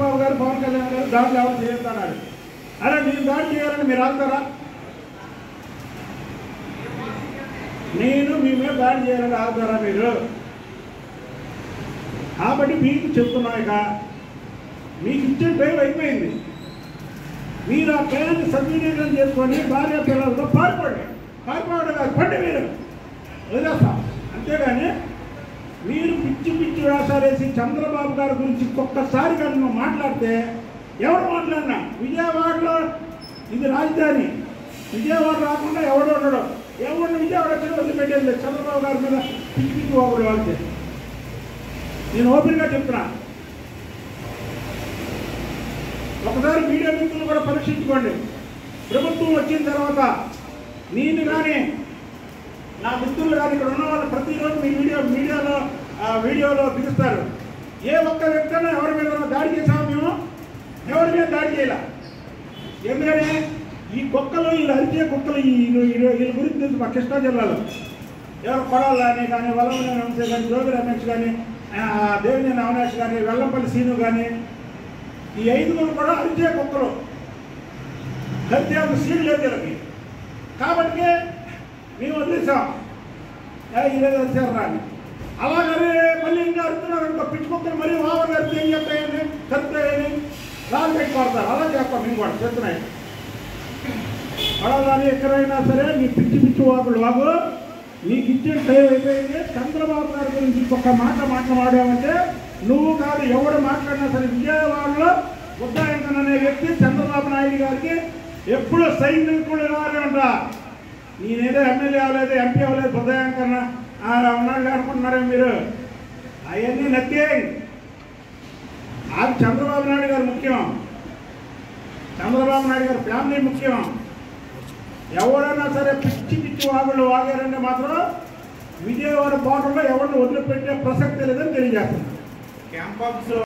చంద్రబాబు గారు పవన్ కళ్యాణ్ గారు దాడులు ఎవరు చేస్తున్నారు. అరే నేను దాడి చేయాలని మీరు ఆగుతారా? నేను మీ మీద దాడి చేయాలని ఆగుతారా మీరు? కాబట్టి మీకు చెప్తున్నా, ఇక మీకు ఇచ్చే టైం అయిపోయింది. మీరు ఆ టైంని సద్వినియోగం చేసుకొని భార్య పిల్లలతో పారిపోవడం కాదు, పండి మీరు వదిలేస్తాం. అంతేగాని మీరు పిచ్చి పిచ్చి వేషాలు వేసి చంద్రబాబు గారి గురించి ఒక్కసారి కానీ నువ్వు మాట్లాడితే ఎవరు మాట్లాడినా విజయవాడలో ఇది రాజధాని, విజయవాడ రాకుండా ఎవడు ఉండడు, ఎవరిని విజయవాడ వదిలిపెట్టేది చంద్రబాబు గారి మీద పిచ్చి పిచ్చి ఒకడు వాడితే. నేను ఓపెన్గా చెప్తున్నా, ఒకసారి మీడియా మిత్రులు కూడా పరీక్షించుకోండి. ప్రభుత్వం వచ్చిన తర్వాత నేను కానీ నా మిత్రులు కానీ ఇక్కడ ఉన్న వాళ్ళు ప్రతిరోజు మీ వీడియోలో పిలుస్తారు. ఏ ఒక్క వ్యక్తి ఎవరి మీద దాడి చేసాము మేము? ఎవరి మీద దాడి చేయాల? ఎందుకని ఈ కుక్కలు, వీళ్ళు అరిచే కుక్కలు, వీళ్ళ గురించి తెలుసు మా కృష్ణా జిల్లాలో. ఎవరు కొడాలని కానీ, వల్లభనేని వంశీ కానీ, జోగి రమేష్ కానీ, దేవినేని అవినాష్ కానీ, వెల్లంపల్లి సీను కానీ, ఈ 5 కూడా అరిచే కుక్కలు. హత్య సీన్ లేదు వీళ్ళకి. కాబట్టి మేము వదిలేసాం, ఇదే వచ్చారు రాని. అలాగనే మళ్ళీ ఇంకా అడుగుతున్నారు అనుకో, పిచ్చి కుక్కలు మళ్ళీ ఓవర్ అరిచి ఏం చెప్తాయని చదువుతాయని రాళ్ళు పెట్టి కొడతారు. అలా చేస్తాం మేము కూడా చెప్తున్నాయి. పడాలని ఎక్కడైనా సరే నీ పిచ్చి పిచ్చి వాగు నీకు ఇచ్చే టైం అయిపోయింది. చంద్రబాబు గారి గురించి ఇంకొక మాట మాట్లాడామంటే నువ్వు కాదు ఎవడు మాట్లాడినా సరే విజయవాడలో ఉద్దాయంకన్ అనే వ్యక్తి చంద్రబాబు నాయుడు గారికి ఎప్పుడు సైనికుడు కావాలి అంట. నేనేదో ఎమ్మెల్యే అవ్వలేదు, ఎంపీ అవ్వలేదు, ఉద్దాయంకన్ ఉన్నాడు అనుకుంటున్నారే మీరు? అవన్నీ నథింగ్. అది చంద్రబాబు నాయుడు గారు ముఖ్యం, చంద్రబాబు నాయుడు గారి ఫ్యామిలీ ముఖ్యం. ఎవరైనా సరే పిచ్చి పిచ్చి వాగులు వాగారంటే మాత్రం విజయవాడ బార్డర్లో ఎవరిని వదిలిపెట్టే ప్రసక్తి లేదని తెలియజేస్తున్నారు. క్యాంప్ ఆఫీస్లో